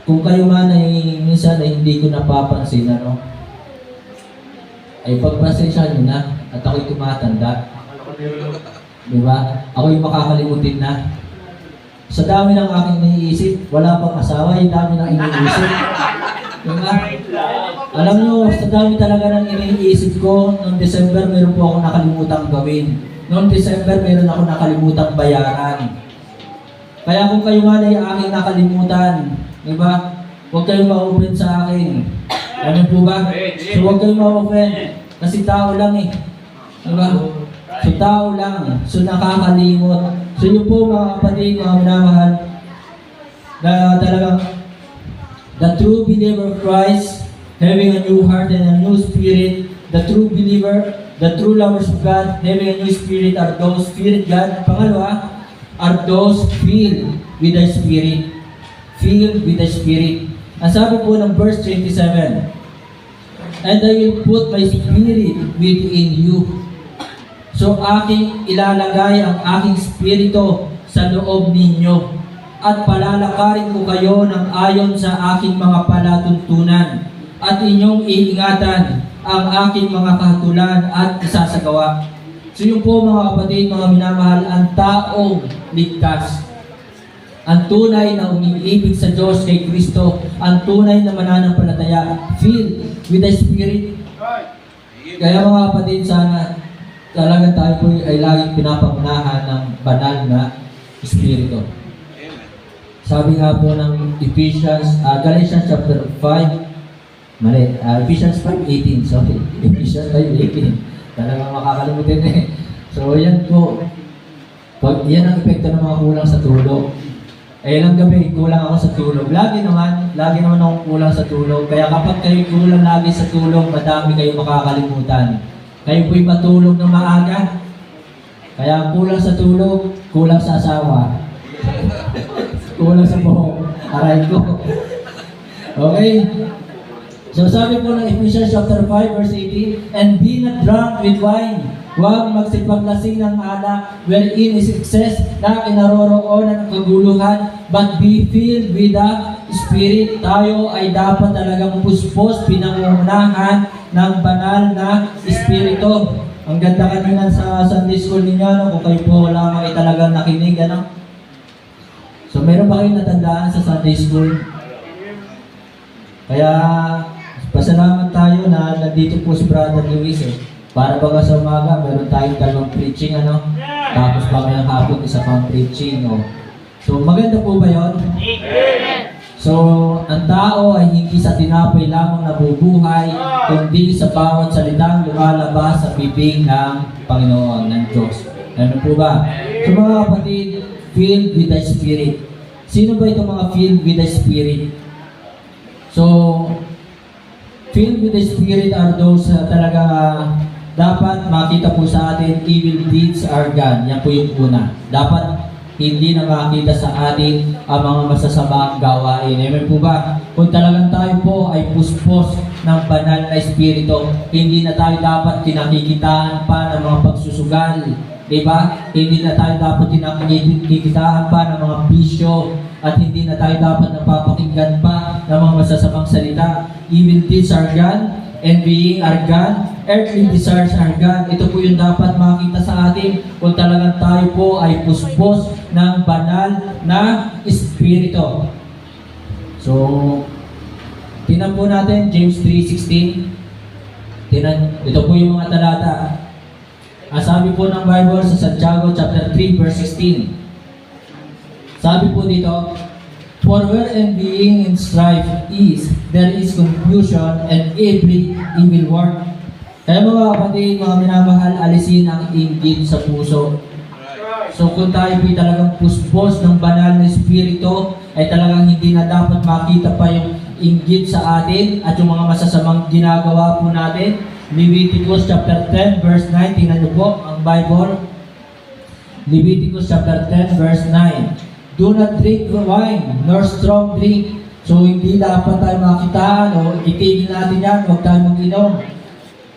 kung kayo man ay minsan ay hindi ko napapansin, ay pagpasensyahan nyo na at ako'y tumatanda. Diba? Ako'y makakalimutin na. Sa dami ng aking naiisip, wala pang asawa, yung dami ng iniisip. Diba? Alam nyo, sa dami talaga ng iniisip ko, noong December, meron po akong nakalimutang gawin. Noong December, meron ako nakalimutang bayaran. Kaya kung kayo nga na yung aking nakalimutan, diba? Huwag kayong ma-open sa akin. Ano po ba? So huwag kayong ma-open. Kasi tao lang eh. Diba? So tao lang. So nakakalimot. So yun po mga kapatid, mga minamahal, na talagang the true believer of Christ, having a new heart and a new spirit, the true believer, the true lovers of God, having a new spirit are those feared God. Pangalawa, are those filled with the Spirit. Filled with the Spirit. Ang sabi po ng verse 27, and I will put my spirit within you. So aking ilalagay ang aking spirito sa loob ninyo at palalakarin ko kayo ng ayon sa aking mga palatuntunan at inyong iingatan ang aking mga kahatulan at isasagawa. So yun po mga kapatid, mga minamahal, ang taong ligtas, ang tunay na umiibig sa Diyos kay Kristo, ang tunay na mananampalataya, filled with the Spirit. Kaya mga kapatid, sana talagang tayo po ay laging pinapangunahan ng banal na Espiritu. Sabi nga po ng Galatians chapter 5, Mali. Ephesians 5:18. Sorry. Ephesians 5:18. Talagang makakalimutin eh. So, yan po. Yan ang epekto ng mga kulang sa tulog. Eh, ilang gabi, kulang ako sa tulog. Lagi naman akong kulang sa tulog. Kaya kapag kayo kulang lagi sa tulog, madami kayo makakalimutan. Kayo po'y matulog ng maaga. Kaya kulang sa tulog, kulang sa asawa. Kulang sa buhok. Aray ko. Okay? So sabi po ng Ephesians chapter 5 verse 18, "And be not drunk with wine." Huwag magsipaglasing ng alak, wherein is excess na kinaroroonan ng kaguluhan, but be filled with the Spirit. Tayo ay dapat talagang puspos, pinangunahan ng banal na Espiritu. Ang ganda kanina sa Sunday School ninyo, no? Kung kayo po wala kayo talagang nakinig, ano? So meron ba kayong natandaan sa Sunday School? Kaya pasalamat tayo na nandito po si Brother Luis eh. Para baga sa umaga, meron tayong dalawang preaching, ano? Tapos baga ng hapon, isa pang preaching, no? So, maganda po ba yun? So, ang tao ay hindi sa tinapay lamang nabubuhay, kundi sa bawat salitang lumalabas sa bibig ng Panginoon, ng Diyos. Ano po ba? So, mga kapatid, filled with the Spirit. Sino ba itong mga filled with the Spirit? So, filled with the Spirit are those talagang dapat makita po sa atin, evil deeds are gone. Yan po yung una. Dapat hindi na makita sa atin ang mga masasamang gawain. Amen po ba? Kung talagang tayo po ay puspos ng banal na Espiritu, hindi na tayo dapat kinakikitaan pa ng mga pagsusugal. Diba? Hindi na tayo dapat kinakikitaan pa ng mga bisyo at hindi na tayo dapat napapakinggan pa ng mga masasamang salita. Evil deeds are gone, envying are gone, earthly desires are gone. Ito po yung dapat makita sa atin kung talagang tayo po ay puspos ng banal na Espiritu. So, tinan po natin James 3:16. Ito po yung mga talata. Ang sabi po ng Bible sa Santiago chapter 3 verse 16. Sabi po dito, "For where envying and strife is, there is confusion and every evil work." Kaya mga kapatid, mga minamahal, alisin ang inggit sa puso. So kung tayo po talagang puspos ng banal na Espiritu, ay talagang hindi na dapat makita pa yung inggit sa atin at yung mga masasamang ginagawa po natin. Leviticus chapter 10 verse 9, tingnan niyo po ang Bible. Leviticus chapter 10 verse 9. "Do not drink wine, nor strong drink." So, hindi dapat tayo makitaan o itigil natin yan, huwag tayo mag-inom.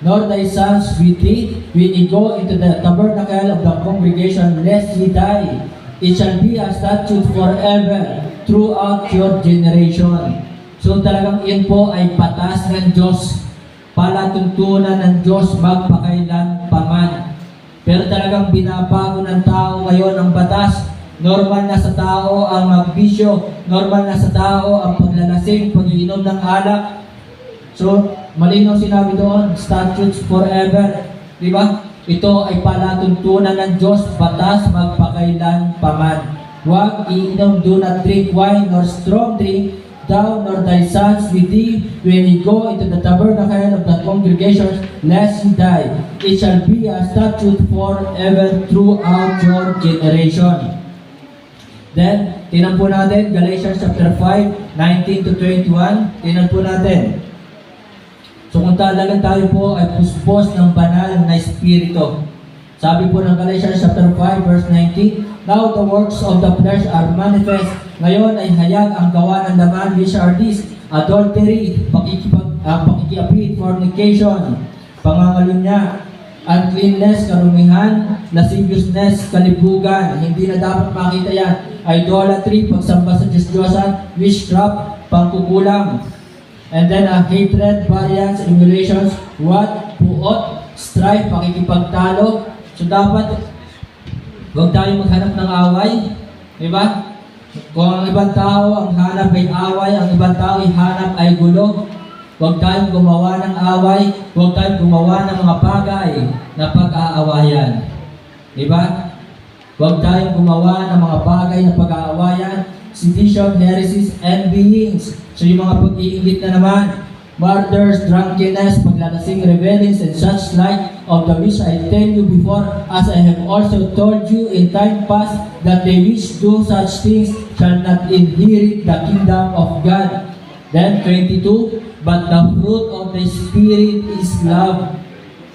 "Nor thy sons with thee, when ye go into the tabernacle of the congregation, lest ye die. It shall be a statute forever throughout your generation." So, talagang iyan po ay patas ng Diyos. Palatuntunan ng Diyos magpakailan paman. Pero talagang binabago ng tao ngayon ang batas. Normal na sa tao ang magbisyo, normal na sa tao ang paglalasing, pag-iinom ng alak. So, malinaw sinabi doon, statutes forever. Di ba? Ito ay palatuntunan ng Diyos, batas magpakailan paman. Huwag iinom, do not drink wine nor strong drink, thou nor thy sons with thee, when ye go into the tabernacle of the congregation, lest ye die. It shall be a statute forever throughout your generation. Then, tinan po natin, Galatians chapter 5, 19 to 21. Tinan po natin. So kung talagang tayo po ay puspos ng banal na Espiritu. Sabi po ng Galatians chapter 5, verse 19, "Now the works of the flesh are manifest." Ngayon ay hayag ang gawa ng laman, which are these: adultery, pakikiapid, fornication, pangangalunya, uncleanness, karumihan, lasciviousness, kalibugan. Hindi na dapat makita yan. Idolatry, pagsamba sa Diyos-Diyosan, witchcraft, pangkukulam. And then hatred, variance, emulations, what, puot, strife, pakikipagtalo. So dapat, huwag tayo maghanap ng away. Diba? Kung ang ibang tao ang hanap ay away, ang ibang tao ay hanap ay gulo. Huwag tayong gumawa ng away, huwag tayong gumawa ng mga bagay na pag-aawayan. Diba? Huwag tayong gumawa ng mga bagay na pag-aawayan, sedition, heresies, envyings. So yung mga pag-iinggit na naman, murders, drunkenness, paglalasing, rebellions, and such like, of the which I tell you before, as I have also told you in time past, that they which do such things shall not inherit the kingdom of God. Then 22, but the fruit of the Spirit is love.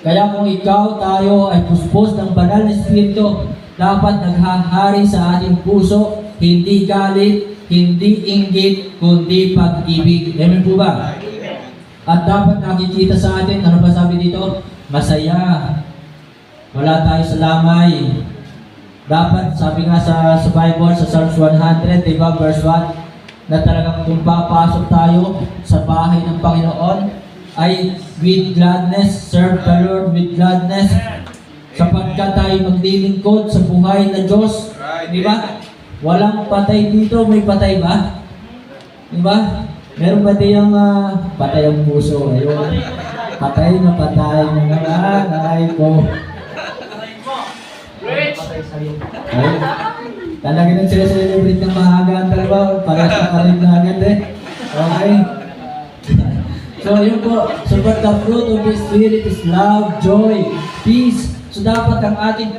Kaya kung ikaw, tayo ay puspos ng banal na Espiritu, dapat naghahari sa ating puso, hindi galit, hindi inggit, kundi pag-ibig. Amen po ba? At dapat nakikita sa atin, ano ba sabi dito? Masaya. Wala tayo sa lamay. Dapat, sabi nga sa Bible, sa Psalms 100, diba, verse 1, na talagang kung papasok tayo sa bahay ng Panginoon, ay with gladness, serve the Lord with gladness, sapagkat tayo maglilingkod sa buhay na Diyos. Diba? Walang patay dito, may patay ba? Diba? Meron ba diyang patay ang puso? Ayun. Patay na nanganay ko. Ay, talaga nang sila-celebrate ng maaga ang dalawa. Para sa karin na agad eh. Okay? So yun po. So but the fruit of the Spirit is love, joy, peace. So dapat ang ating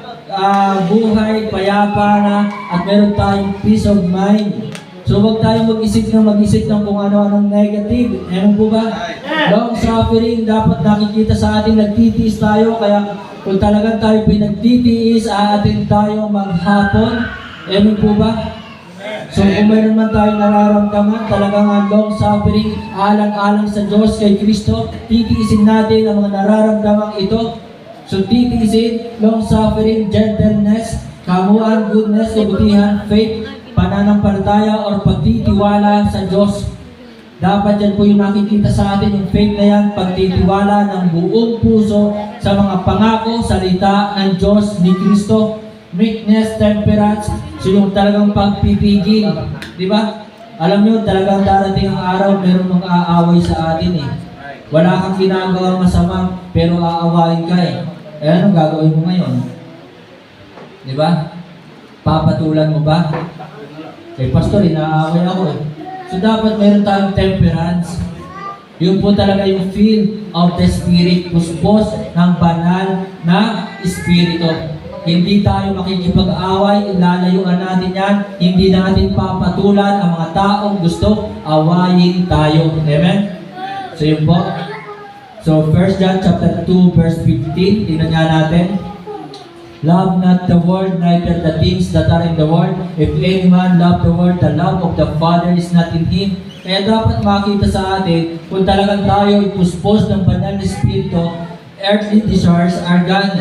buhay, payapa na, at meron tayong peace of mind. So huwag tayong mag-isip ng kung ano-anong negative. Ewan po ba? Long suffering, dapat nakikita sa atin, nagtitiis tayo. Kaya kung talagang tayo pinagtitiis, aatin tayo maghapon. Ewan po ba? So kung mayroon man tayong nararamdaman, talagang long suffering, alang-alang sa Diyos kay Kristo, titiisin natin ang mga nararamdaman ito. So titiisin, long suffering, gentleness, kamuan, goodness, kabutihan, faith, pananampalataya or pagtitiwala sa Diyos. Dapat yan po yung nakikita sa atin, yung faith na yan, pagtitiwala ng buong puso sa mga pangako, salita ng Diyos ni Kristo. Meekness, temperance, so yung talagang pagpipigil. Di ba? Alam nyo, talagang darating ang araw, meron mga aaway sa atin eh. Wala kang ginagawang masama, pero aawain ka eh. Eh anong gagawin mo ngayon? Di ba? Papatulan mo ba? Kay pastor, inaaway ako eh. So dapat meron tayong temperance. Yun po talaga yung feel of the Spirit, puspos ng banal na Espiritu. Hindi tayo makikipag-away, ilalayuan natin yan. Hindi natin papatulan ang mga taong gusto awayin tayo. Amen? So yun po. So 1 John chapter 2 verse 15, tingnan nga natin. Love not the world, neither the things that are in the world. If any man love the world, the love of the Father is not in him. Kaya dapat makita sa atin, kung talagang tayo ipuspos ng banal na Espiritu, earthly desires are gone.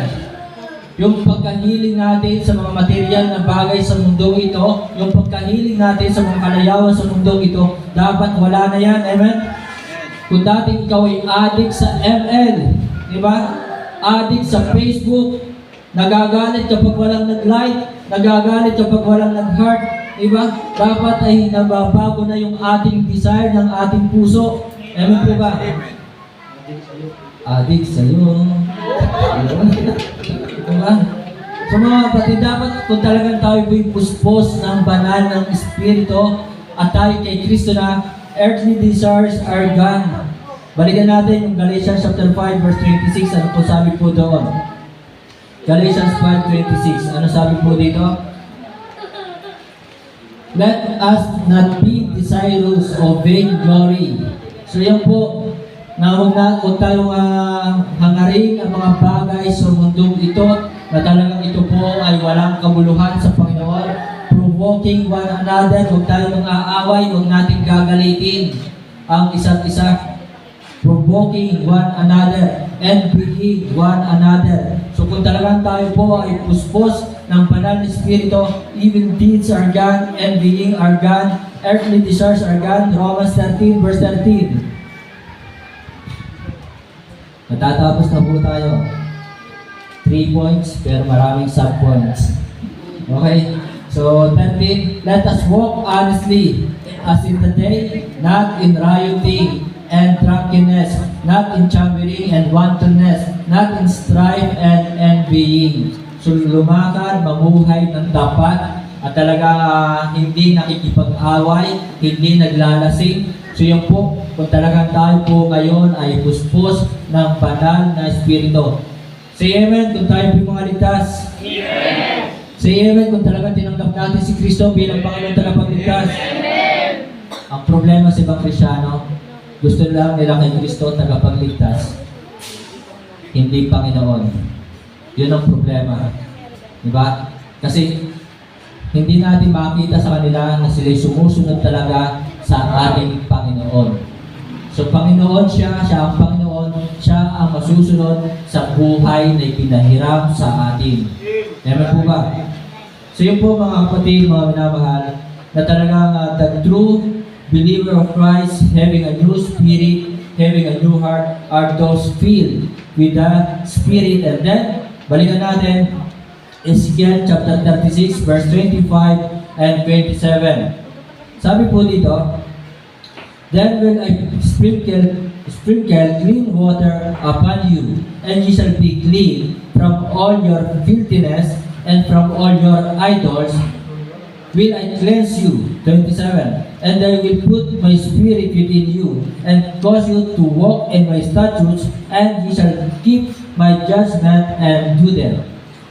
Yung pagkahiling natin sa mga material na bagay sa mundong ito, yung pagkahiling natin sa mga kalayawan sa mundong ito, dapat wala na yan. Amen? Kung dati ikaw ay addict sa ML, di ba? Addict sa Facebook, nagagalit kapag walang nag-like, nagagalit kapag walang nag-heart, diba? Dapat ay nababago na yung ating desire ng ating puso. Amen po ba? Addict sa'yo. Diba? So mga kapatid, dapat kung talagang tayo po'y puspos ng banal ng Espiritu at tayo kay Kristo na earthly desires are gone. Balikan natin yung Galatians chapter 5 verse 26. Ano po sabi po doon? Galatians 5:26. Ano sabi po dito? Let us not be desirous of vainglory. So yan po, na huwag tayong hangarin ang mga bagay sa mundong ito, na talagang ito po ay walang kabuluhan sa Panginoon. Provoking one another, huwag tayong aaway, huwag natin gagalitin ang isa't isa. Provoking one another, envying one another. So kung talagang tayo po ay puspos ng banal na Espiritu, evil deeds are gone, envying are gone, earthly desires are gone. Romans 13 verse 13. Natatapos na po tayo. 3 points, pero maraming sub-points. Okay? So 13, let us walk honestly as in the day, not in rioting and drunkenness, not in chambering and wantonness, not in strife and envying. So lumakad, mamuhay ng tapat, at talaga hindi nakikipag-away, hindi naglalasing. So yun po, kung talagang tayo po ngayon ay puspos ng banal na Espiritu. Say amen kung tayo po mga ligtas. Amen. Say amen kung talagang tinanggap natin si Kristo bilang Panginoon tagapagligtas. Amen. Ang problema sa ibang Kristyano, gusto lang nila kay Kristo tagapagligtas, hindi Panginoon. Yun ang problema. Diba? Kasi hindi natin makita sa kanila na sila'y sumusunod talaga sa ating Panginoon. So Panginoon siya ang Panginoon, siya ang masusunod sa buhay na ipinahiram sa atin. Amen po ba? So yun po mga kapatid, mga minamahal, na talagang the true believer of Christ, having a new spirit, having a new heart, are those filled with the Spirit. And then, balikan natin, Ezekiel chapter 36, verse 25 and 27. Sabi po dito, then will I sprinkle clean water upon you, and ye shall be clean from all your filthiness, and from all your idols will I cleanse you. 27. And I will put my spirit within you, and cause you to walk in my statutes, and ye shall keep my judgment and do them.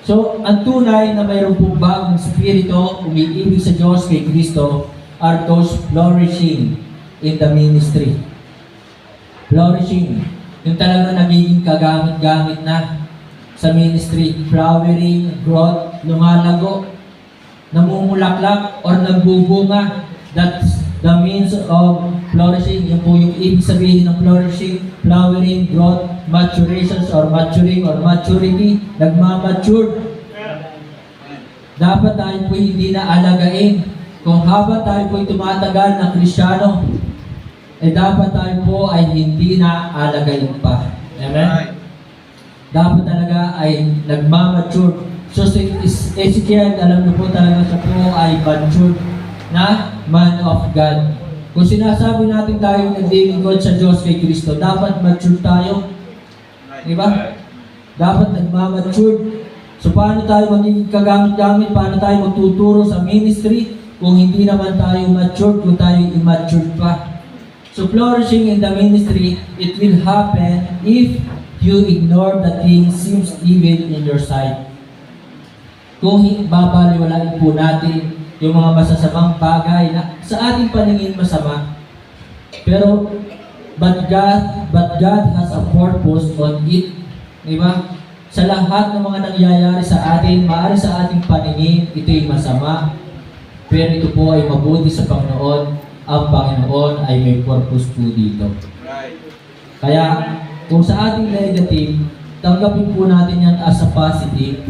So, ang tunay na mayroon pong bagong spirito, umiibig sa Diyos kay Kristo, are those flourishing in the ministry. Flourishing. Yung talaga nagiging kagamit-gamit na sa ministry. Flowering, growth, lumalago, namumulaklak, or nagbubunga. That's the means of flourishing. Yan po yung ibig sabihin ng flourishing, flowering, growth, maturations, or maturing, or maturity, nagmamature. Dapat tayo po hindi na alagain. Kung habang tayo po tumatagal na Kristiyano, dapat tayo po ay hindi na alagain pa. Amen? Dapat talaga ay nagmamature. So si Ezekiel, alam niyo po talaga siya po ay mature na man of God. Kung sinasabi natin tayo naglilingkod sa Diyos kay Kristo, dapat mature tayo. Di ba? Dapat nagmamature. So paano tayo magiging kagamit-gamit? Paano tayo magtuturo sa ministry kung hindi naman tayo mature, kung tayo immature pa? So flourishing in the ministry, it will happen if you ignore the things seems evil in your sight. Kung babaliwalain po natin yung mga masasamang bagay na sa ating paningin masama, pero but God has a purpose on it. Diba? Sa lahat ng mga nangyayari sa atin, maaari sa ating paningin, ito'y masama, pero ito po ay mabuti sa Panginoon. Ang Panginoon ay may purpose po dito. Kaya, kung sa ating negative, tanggapin po natin yan as a positive.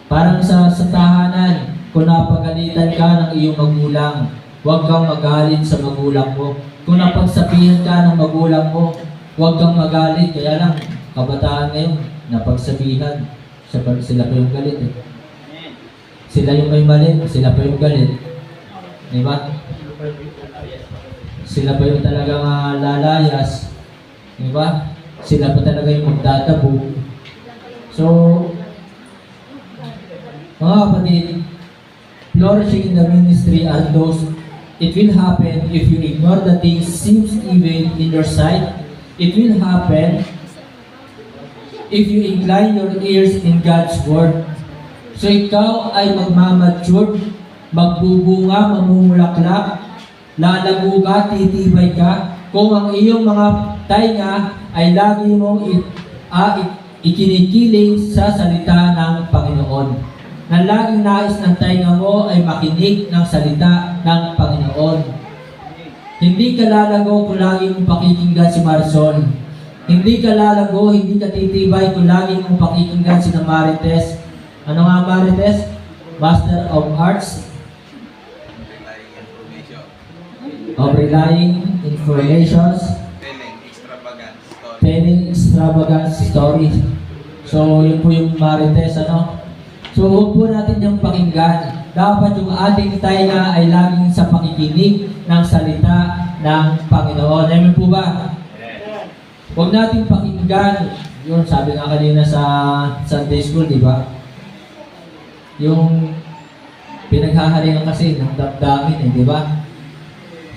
Parang sa tahanan, kung napagalitan ka ng iyong magulang, huwag kang magalit sa magulang mo. Kung napagsabihan ka ng magulang mo, huwag kang magalit. Kaya lang, kabataan ngayon, napagsabihan, sila pa yung galit eh. Sila yung may mali, sila pa yung galit. Diba? Sila pa yung talagang lalayas. Diba? Sila pa talaga yung magdadabo. So, mga kapatid, flourishing in the ministry are those, it will happen if you ignore the things seems evil in your sight. It will happen if you incline your ears in God's Word. So ikaw ay magmamature, magbubunga, mamumulaklak, lalago ka, titibay ka, kung ang iyong mga tainga ay lagi mong ikinikiling sa salita ng Panginoon. Na laging nais ng tainga mo ay makinig ng salita ng Panginoon. Hindi ka lalago kung lagi mong pakikinggan si Marisol. Hindi ka lalago, hindi ka titibay kung lagi mong pakikinggan si Marites. Ano nga Marites? Master of Arts of Relying Informations, telling extravagant stories. So, yun po yung Marites, ano? So, huwag po natin yung pakinggan. Dapat yung ating tainga ay laging sa pakikinig ng salita ng Panginoon. Amen po ba? Huwag natin pakinggan. Yun, sabi nga kanina sa Sunday School, di ba? Yung pinaghahalian kasi ng damdamin, di ba?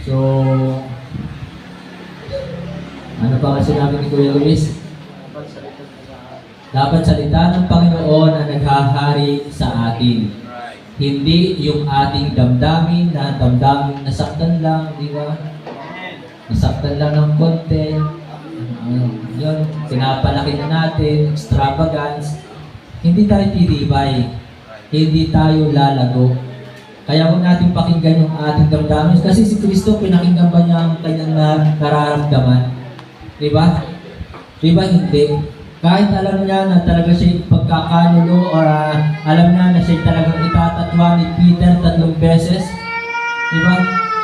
So, Ano pa ang sinabi ni Kuya Luis? Dapat salita ng Panginoon ang naghahari sa atin. Hindi yung ating damdamin na damdamin nasaktan lang, di ba? Nasaktan lang ng konti. Yun, pinapalaki na natin, extravagance. Hindi tayo titibay. Hindi tayo lalago. Kaya huwag natin pakinggan yung ating damdamin. Kasi si Kristo, pinakinggan ba niya ang kanyang nararamdaman? Di ba? Di ba hindi? Kahit alam niya na talaga siya pagkakanulo or alam niya na siya talagang itatatwa ni Peter 3 beses. Diba?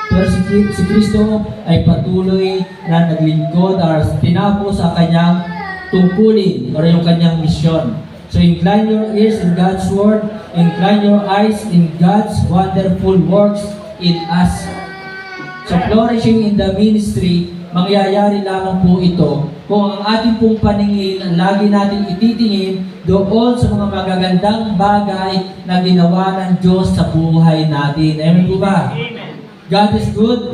Pero si Kristo ay patuloy na naglingkod or tinapos sa kanyang tungkulin or yung kanyang misyon. So incline your ears in God's word, incline your eyes in God's wonderful works in us. So flourishing in the ministry, mangyayari lamang po ito kung ang ating pong paningin ang lagi natin ititingin doon sa mga magagandang bagay na ginawa ng Diyos sa buhay natin. Amen po ba? Amen. God is good?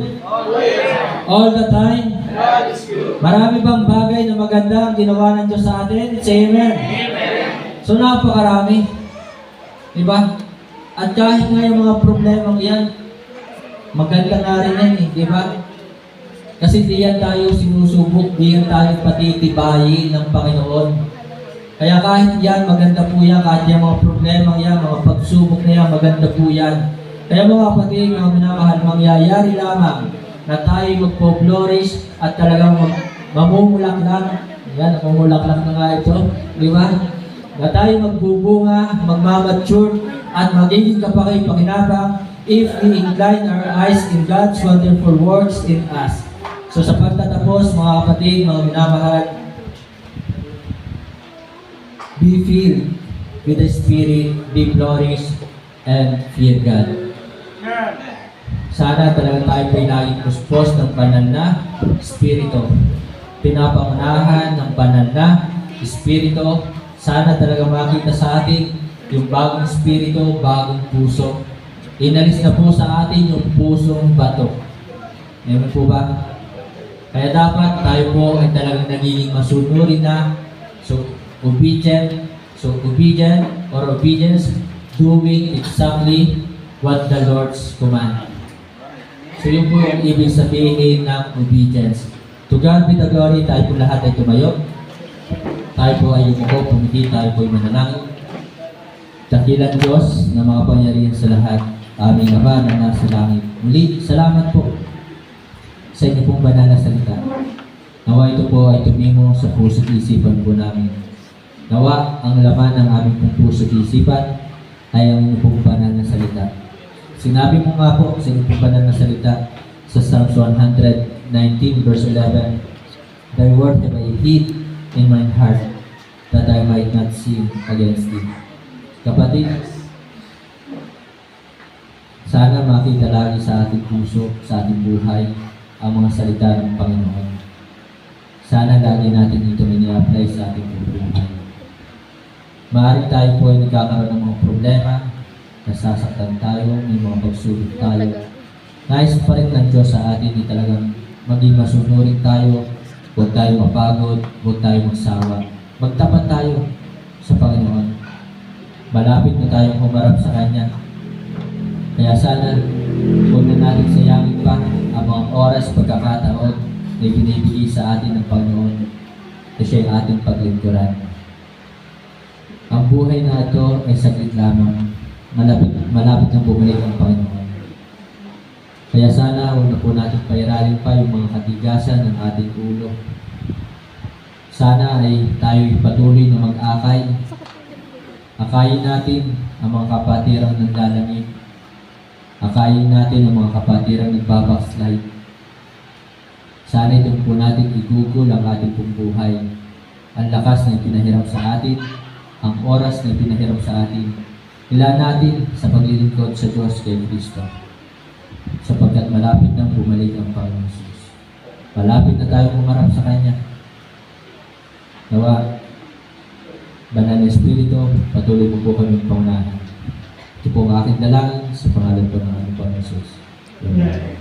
All the time? God is good. Marami bang bagay na maganda ang ginawa ng Diyos sa atin? Say amen. Amen. So napakarami. Diba? At kahit nga yung mga problemang yan, maganda nga rin yan eh. Diba? Kasi di yan tayo sinusubok, di yan tayo patitibayin ng Panginoon. Kaya kahit yan, maganda po yan, kahit yung mga problema yan, mga pagsubok na yan, maganda po yan. Kaya mga kapatid, mga minamahal, mangyayari lamang na tayo magpo-flourish at talagang mamumulak lang. Yan, mamumulak lang na nga ito. Di ba? Na tayo magbubunga, magmamature, at magiging kapaki-pakinabang if we incline our eyes in God's wonderful works in us. So sa pagtatapos, mga kapatid, mga minamahal, be filled with the Spirit, be glorious, and fear God. Sana talaga tayo po'y laging puspos ng banal na Espiritu. Pinapangunahan ng banal na Espiritu. Sana talaga makita sa atin yung bagong Espiritu, bagong puso. Inalis na po sa atin yung pusong bato. Amen po ba? Kaya dapat tayo po ay talagang nagiging masunurin na. So, obedient or obedience, doing exactly what the Lord's command. So, yun po yung ibig sabihin ng obedience. To God be the glory, tayo po lahat ay tumayo. Tayo po ay umupo, pumiti, tayo po ay manalangin. Dakilang Diyos na mga pangyarihan sa lahat, aming Ama na nasa langit. Muli, salamat po sa inyo pong banal na salita. Nawa ito po ay tumimo sa puso't isipan po namin. Nawa ang laman ng aming pong puso't isipan ay ang inyong pong banal na salita. Sinabi mo nga po sa inyong pong banal na salita sa Psalms 119 verse 11, Thy word have I hid in my heart that I might not sin against thee. Kapatid, sana makita lagi sa ating puso, sa ating buhay, ang mga salita ng Panginoon. Sana lagi natin ito ini-apply sa ating buhay. Maaaring tayo po ay nagkakaroon ng mga problema, nasasaktan tayo, may mga pagsubok tayo. Nais pa rin ng Diyos sa atin ay talagang maging masunurin tayo, huwag tayo mapagod, huwag tayo magsawa. Magtapat tayo sa Panginoon. Malapit na tayong humarap sa Kanya. Kaya sana, huwag na natin sayangin pa ang mga oras, pagkakataon na binibigay sa atin ng Panginoon na siya ang ating paglingkuran. Ang buhay na ito ay saglit lamang. Malapit na bumalik ang Panginoon. Kaya sana, huwag na po natin pairalin pa yung mga katigasan ng ating ulo. Sana ay tayo patuloy na mag-akay. Akayin natin ang mga kapatirang naglalamig. Akayin natin ang mga kapatirang nagbabackslide. Sana itong po natin igugol ang ating pong buhay. Ang lakas na ipinahiram sa atin, ang oras na ipinahiram sa atin, ilan natin sa paglilingkod sa Diyos kay Kristo. Sapagkat malapit nang bumalik ang Panginoon Jesus. Malapit na tayo humarap sa Kanya. Nawa, Banal na Espiritu, patuloy mo po kami paunahan. Ito po ang aking dalangin sa pangalan po ng Panginoon Jesus. Amen.